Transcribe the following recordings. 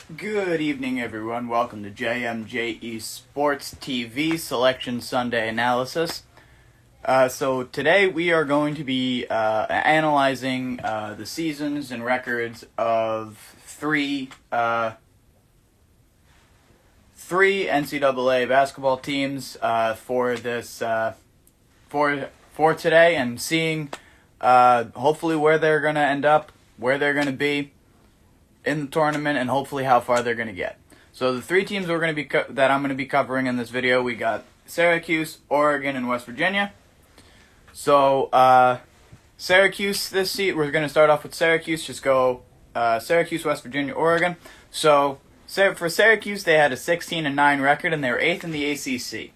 Good evening, everyone. Welcome to JMJE Sports TV Selection Sunday Analysis. So today we are going to be analyzing the seasons and records of three NCAA basketball teams for this for today, and seeing hopefully where they're going to end up, where they're going to be in the tournament, and hopefully how far they're going to get. So the three teams we're going to be that I'm going to be covering in this video, we got Syracuse, Oregon, and West Virginia. So Syracuse this seat, we're going to start off with Syracuse. Just go Syracuse, West Virginia, Oregon. So for Syracuse, they had a 16-9 record, and they were 8th in the ACC.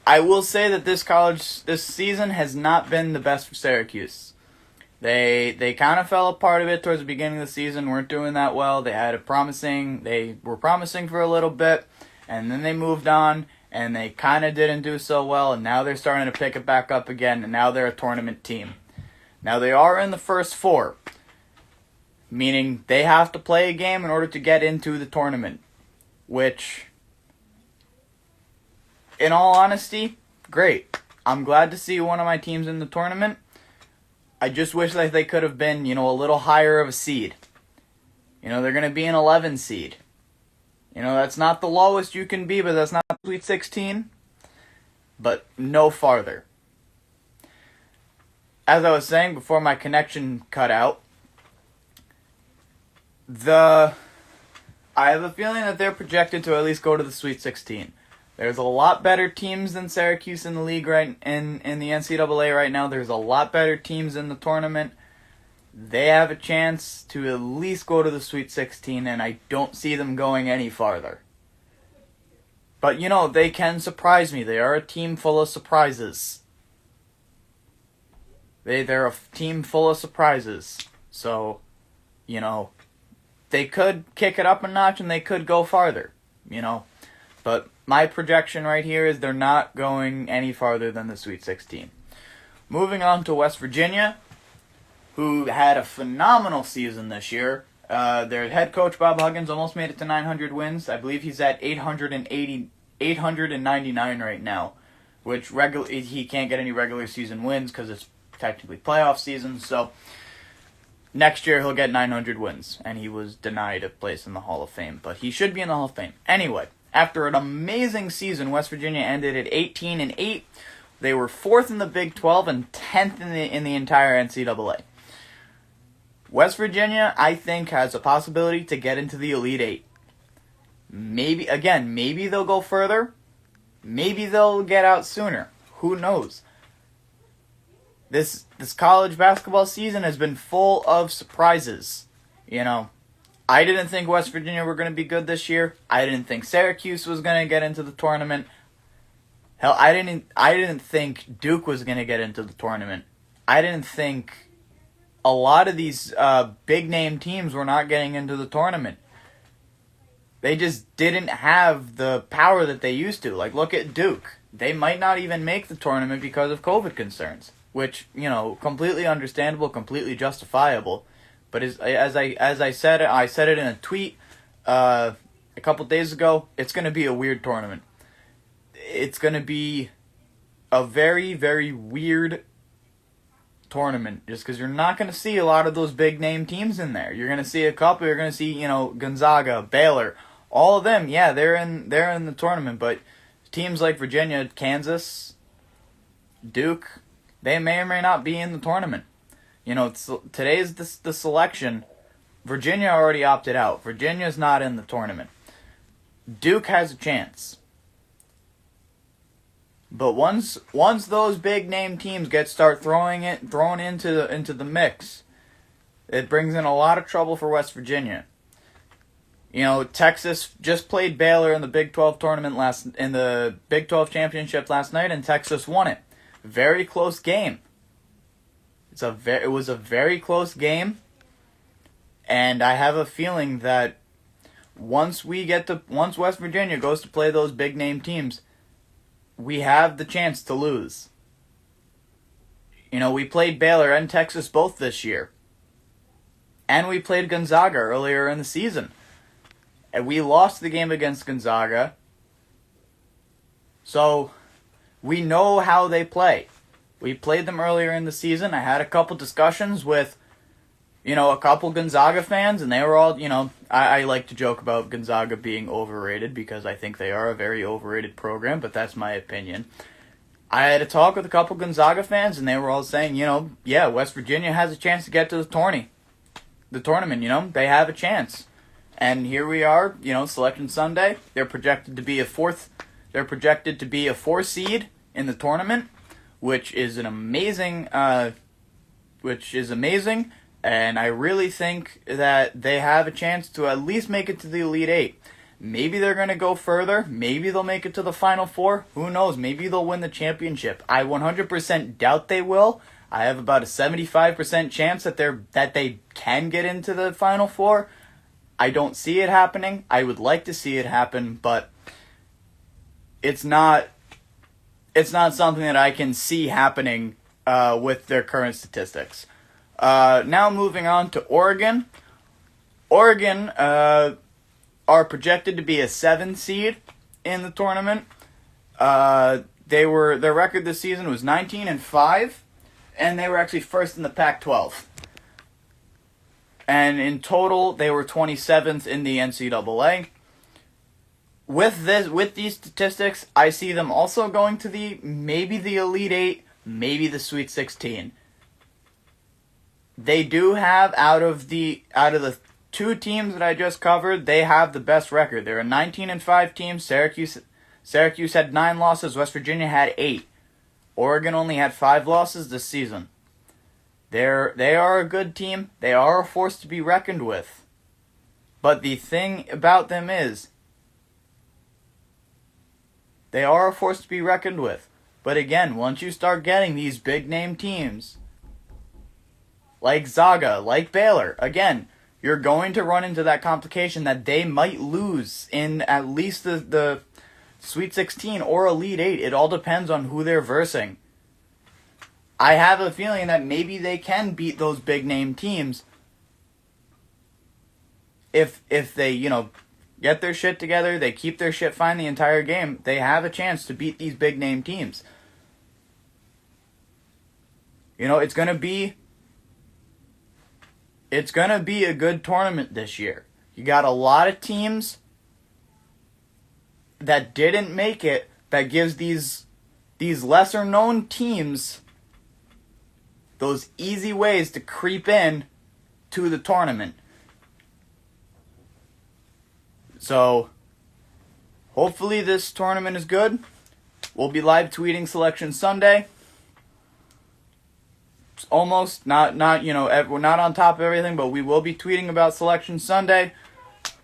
I will say that this season has not been the best for Syracuse. They kind of fell apart a bit towards the beginning of the season, weren't doing that well. They were promising for a little bit, and then they moved on, and they kind of didn't do so well, and now they're starting to pick it back up again, and now they're a tournament team. Now they are in the first four, meaning they have to play a game in order to get into the tournament, which, in all honesty, great. I'm glad to see one of my teams in the tournament. I just wish that they could have been, a little higher of a seed. They're going to be an 11 seed. That's not the lowest you can be, but that's not Sweet 16. But no farther. As I was saying before my connection cut out, I have a feeling that they're projected to at least go to the Sweet 16. There's a lot better teams than Syracuse in the league in the NCAA right now. There's a lot better teams in the tournament. They have a chance to at least go to the Sweet 16, and I don't see them going any farther. But, they can surprise me. They are a team full of surprises. They're a team full of surprises. So, they could kick it up a notch, and they could go farther, But my projection right here is they're not going any farther than the Sweet 16. Moving on to West Virginia, who had a phenomenal season this year. Their head coach, Bob Huggins, almost made it to 900 wins. I believe he's at 899 right now, which he can't get any regular season wins because it's technically playoff season. So next year he'll get 900 wins, and he was denied a place in the Hall of Fame, but he should be in the Hall of Fame. Anyway, after an amazing season, West Virginia ended at 18-8. They were 4th in the Big 12 and 10th in the entire NCAA. West Virginia, I think, has a possibility to get into the Elite Eight. Maybe they'll go further. Maybe they'll get out sooner. Who knows? This college basketball season has been full of surprises. I didn't think West Virginia were going to be good this year. I didn't think Syracuse was going to get into the tournament. Hell, I didn't think Duke was going to get into the tournament. I didn't think a lot of these big name teams were not getting into the tournament. They just didn't have the power that they used to. Like, look at Duke. They might not even make the tournament because of COVID concerns, which, completely understandable, completely justifiable. But as I said it in a tweet a couple days ago, it's going to be a weird tournament. It's going to be a very, very weird tournament, just because you're not going to see a lot of those big name teams in there. You're going to see a couple. You're going to see Gonzaga, Baylor, all of them. Yeah, they're in the tournament, but teams like Virginia, Kansas, Duke, they may or may not be in the tournament. Today's the selection. Virginia already opted out. Virginia's not in the tournament. Duke has a chance. But once those big name teams start thrown into the mix, it brings in a lot of trouble for West Virginia. Texas just played Baylor in the Big 12 tournament in the Big 12 championship last night, and Texas won it. Very close game. It was a very close game, and I have a feeling that once West Virginia goes to play those big name teams, we have the chance to lose. We played Baylor and Texas both this year. And we played Gonzaga earlier in the season. and we lost the game against Gonzaga. So we know how they play. We played them earlier in the season. I had a couple discussions with, a couple Gonzaga fans, and they were all, I like to joke about Gonzaga being overrated because I think they are a very overrated program, but that's my opinion. I had a talk with a couple Gonzaga fans, and they were all saying, West Virginia has a chance to get to the tournament, they have a chance. And here we are, Selection Sunday. They're projected to be a four seed in the tournament, which is amazing, and I really think that they have a chance to at least make it to the Elite Eight. Maybe they're going to go further. Maybe they'll make it to the Final Four. Who knows? Maybe they'll win the championship. I 100% doubt they will. I have about a 75% chance that they can get into the Final Four. I don't see it happening. I would like to see it happen, but it's not something that I can see happening with their current statistics. Now moving on to Oregon. Oregon are projected to be a 7 seed in the tournament. Their record this season was 19-5, and they were actually first in the Pac-12. And in total, they were 27th in the NCAA. With these statistics, I see them also going to maybe the Elite Eight, maybe the Sweet 16. They do have out of the 2 teams that I just covered, they have the best record. They're a 19-5 team. Syracuse had 9 losses. West Virginia had 8. Oregon only had 5 losses this season. They are a good team. They are a force to be reckoned with. But the thing about them is, they are a force to be reckoned with. But again, once you start getting these big name teams, like Zaga, like Baylor, again, you're going to run into that complication that they might lose in at least the Sweet 16 or Elite 8. It all depends on who they're versing. I have a feeling that maybe they can beat those big name teams if they, get their shit together, they keep their shit fine the entire game, they have a chance to beat these big name teams. It's going to be a good tournament this year. You got a lot of teams that didn't make it, that gives these lesser known teams those easy ways to creep in to the tournament. So, hopefully this tournament is good. We'll be live tweeting Selection Sunday. It's almost not we're not on top of everything, but we will be tweeting about Selection Sunday.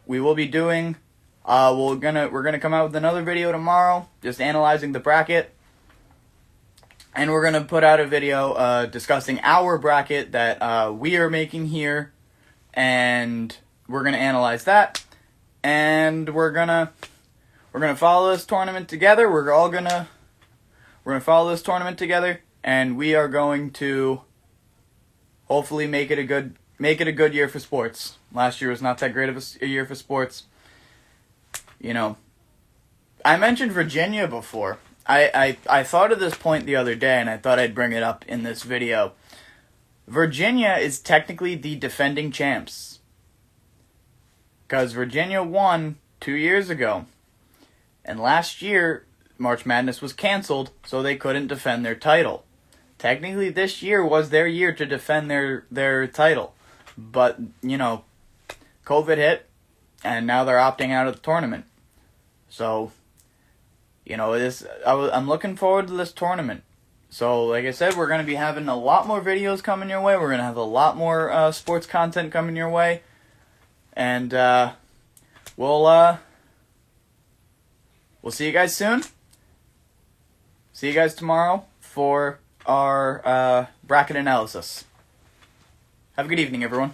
We will be doing we're gonna come out with another video tomorrow, just analyzing the bracket. And we're going to put out a video discussing our bracket that we are making here. And we're going to analyze that. And we're going to follow this tournament together. We're going to follow this tournament together, and we are going to hopefully make it a good year for sports. Last year was not that great of a year for sports. I mentioned Virginia before. I thought of this point the other day, and I thought I'd bring it up in this video. Virginia is technically the defending champs, because Virginia won 2 years ago, and last year March Madness was canceled, so they couldn't defend their title. Technically, this year was their year to defend their title, but COVID hit, and now they're opting out of the tournament. So, I'm looking forward to this tournament. So, like I said, we're going to be having a lot more videos coming your way. We're going to have a lot more sports content coming your way. And we'll see you guys soon. See you guys tomorrow for our bracket analysis. Have a good evening, everyone.